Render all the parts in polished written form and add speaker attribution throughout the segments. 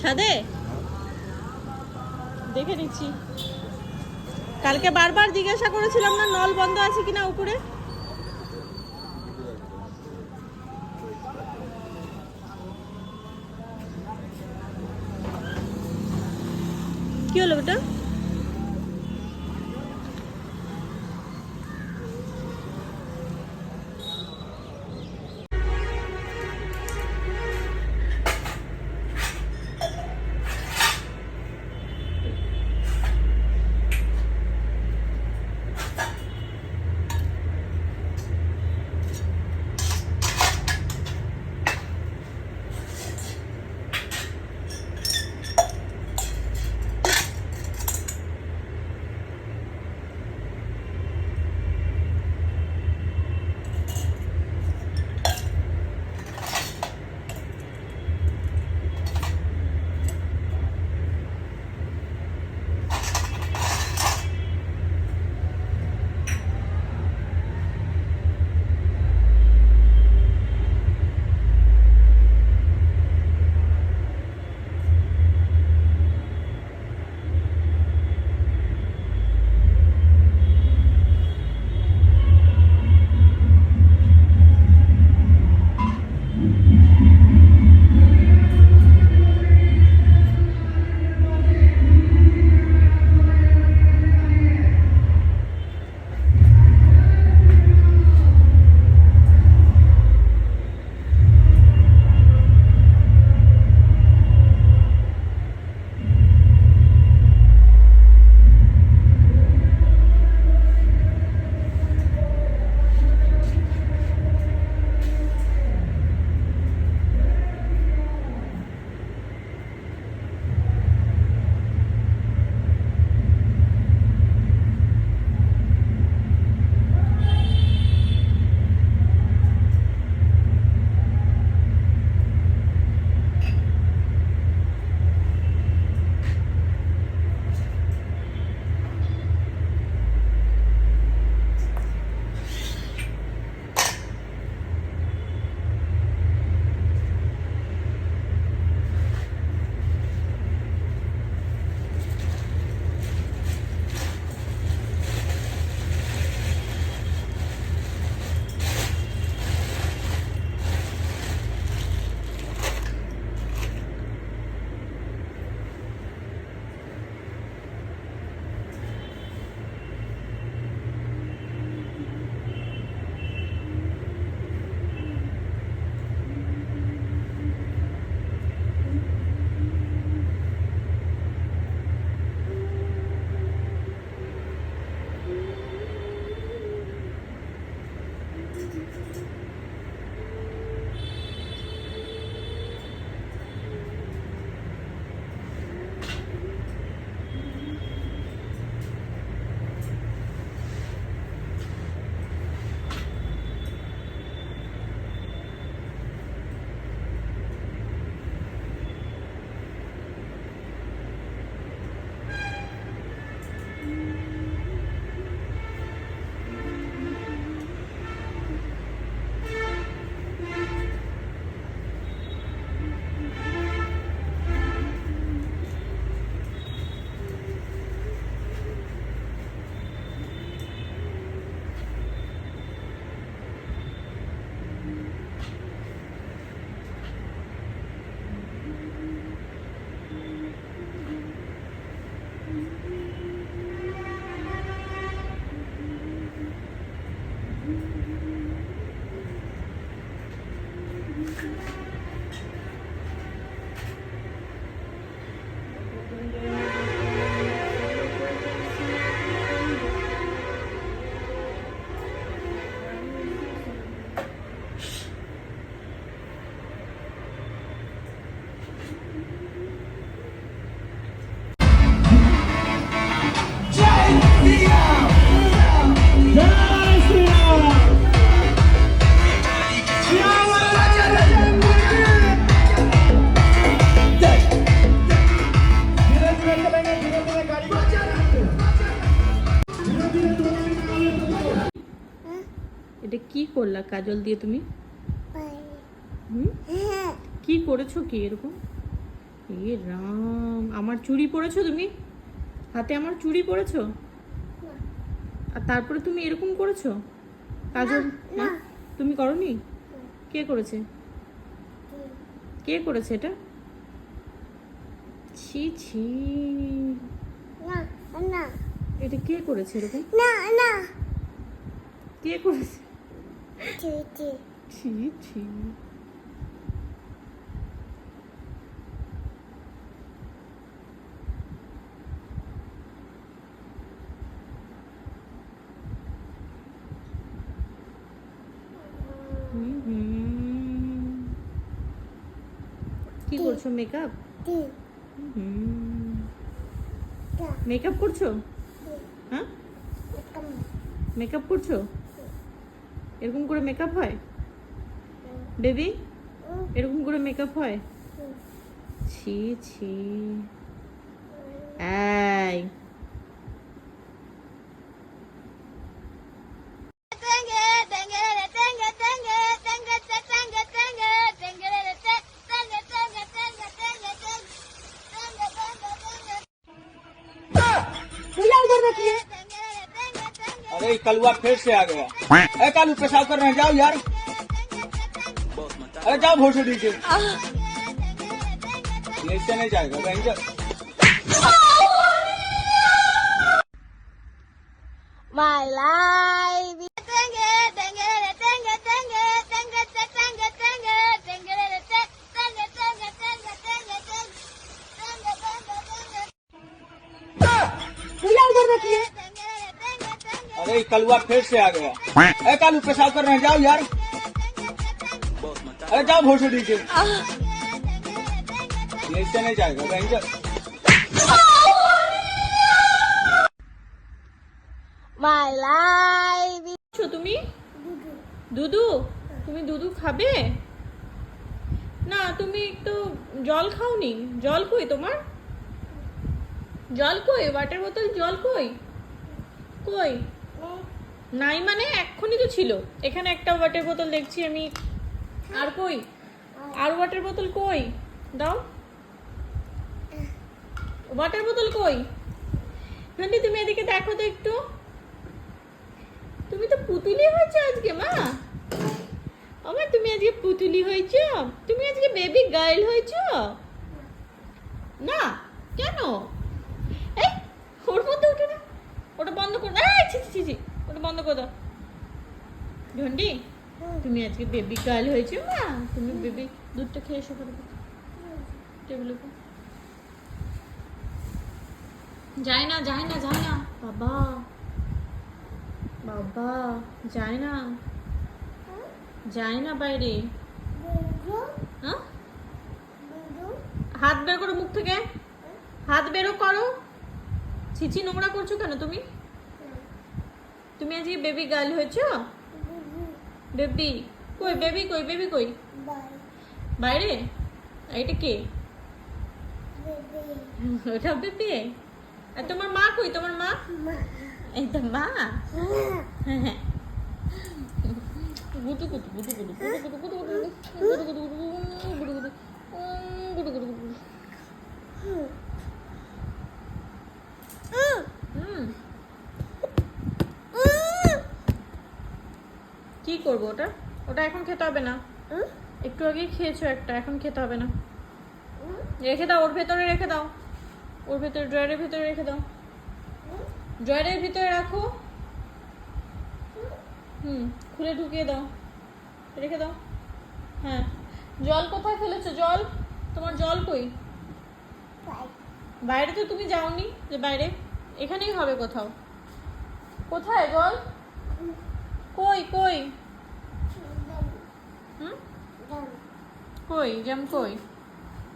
Speaker 1: ছাদে দেখে নিচ্ছি। কালকে বারবার জিজ্ঞাসা করেছিলাম না নল বন্ধ আছে কিনা উপরে। কি হলো বেটা? এটা কি করলা কাজল দিয়ে তুমি? কি করেছো কি এরকম এ রাম, আমার চুড়ি পরেছো তুমি? হাতে আমার চুড়ি পরেছো? আর তারপরে তুমি এরকম করেছো কাজল? হ্যাঁ, তুমি করনি? কে করেছে? কে করেছে এটা? ছি ছি, এটা কে করেছে এরকম? কে করেছে? ছি ছি। কি করছো? মেকআপ? মেকআপ করছো? হ্যাঁ, মেকআপ করছো? এরকম করে মেকআপ হয় বেবি? এরকম করে মেকআপ হয়? ছি ছি। এই
Speaker 2: अरे कलुआ फिर से आ गया। अरे कालू पेशाब कर रहे हैं, जाओ यार। अरे जाओ भोसड़ी से, नीचे नहीं जाएगा कहीं जा।
Speaker 3: My life.
Speaker 2: अरे कलुआ फिर से आ गया। अरे कालू पेशाब कर रहे हैं, जाओ यार। अरे जाओ भोसड़ी से, नीचे नहीं जाएगा कहीं जा।
Speaker 3: My life.
Speaker 1: তুমি দুধু, তুমি দুধু খাবে না? তুমি একটু জল খাওনি? জল কই তোমার? জল কই? ওয়াটার বোতল জল কই? কই নাই মানে? এক্ষুনি তো ছিল এখানে একটা ওয়াটার বোতল দেখছি আমি। আর কই? আর ওয়াটার বোতল কই? দাও, ওয়াটার বোতল কই? নন্দি তুমি এদিকে দেখো তো একটু। তুমি তো পুতুলি হয়েছো আজকে মা। আমার তুমি আজকে পুতুলি হয়েছো? তুমি আজকে বেবি গার্ল হয়েছো না? কেন? এই ওর মধ্যে উঠে না, ওটা বন্ধ করে দাও। ছি ছি ছি, ওটা বন্ধ করে দাও। ঝন্ডি, তুমি আজকে বেবি গার্ল হয়েছো মা। তুমি বেবি দুধটা খেয়ে এসো করবে টেবিলের উপর। যায় না, যায় না, যায় না বাবা, বাবা যায় না, যায় না বাইরে। হ্যাঁ, হাত বের করো মুখ থেকে, হাত বেরো করো। ছিছি, নোংরা করছো কেন তুমি? তুমি আজকে বেবি গার্ল হয়েছো? বেবি কই? বেবি কই? বেবি কই? বাইরে? এটা কে? ওটা বেবি। আর তোমার মা কই? তোমার মা? এই তো মা। হ্যাঁ, গুটু গুটু গুটু গুটু গুটু গুটু গুটু গুটু গুটু গুটু গুটু গুটু গুটু গুটু। কি করবো ওটা? ওটা এখন খেতে হবে না, একটু আগেই খেয়েছো একটা, এখন খেতে হবে না। রেখে দাও, ওর ভেতরে রেখে দাও, ওর ভেতরে ড্রয়ারের ভেতরে রেখে দাও, ড্রয়ারের ভিতরে রাখো। খুলে ঢুকিয়ে দাও, রেখে দাও। হ্যাঁ, জল কোথায় ফেলেছো? জল, তোমার জল কই? বাইরে তো তুমি যাওনি যে বাইরে, এখানেই হবে কোথাও। কোথায় জল? কই কই? কই জ্যাম কই?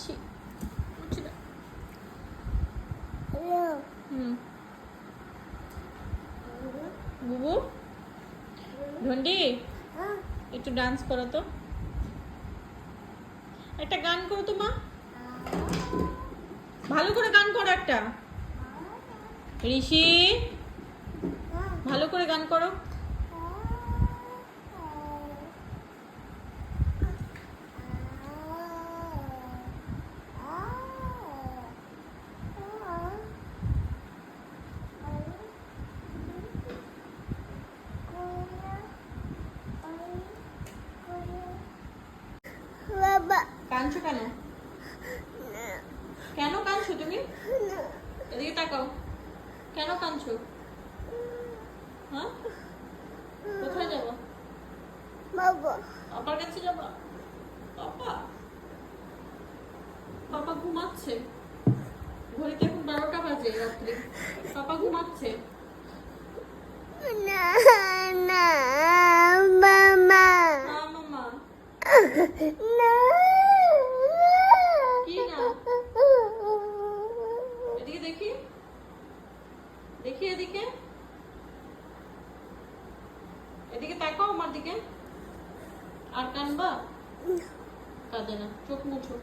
Speaker 1: ছি, বুবু ঢন্ডি, একটু ডান্স করো তো, একটা গান করো তো মা, ভালো করে গান করো একটা। ঋষি, ভালো করে গান করো। কাঁদছো কেন? কেন কাঁদছো তুমি? এদিকে তাকাও। কেন কাঁদছো? হ্যাঁ, কোথায় যাবো?
Speaker 3: বাবা
Speaker 1: পাপার কাছে যাবা? পাপা পাপা ঘুমাচ্ছে। ঘড়িতে এখন 12টা বাজে রাত্রি। পাপা ঘুমাচ্ছে।
Speaker 3: না না মামা
Speaker 1: হ্যাঁ মামা।
Speaker 3: না
Speaker 1: কি না? এদিকে দেখি, দেখি এদিকে, এদিকে তাকাও আমার দিকে। আর কানবা? কাঁদে না, চোখ মুছো।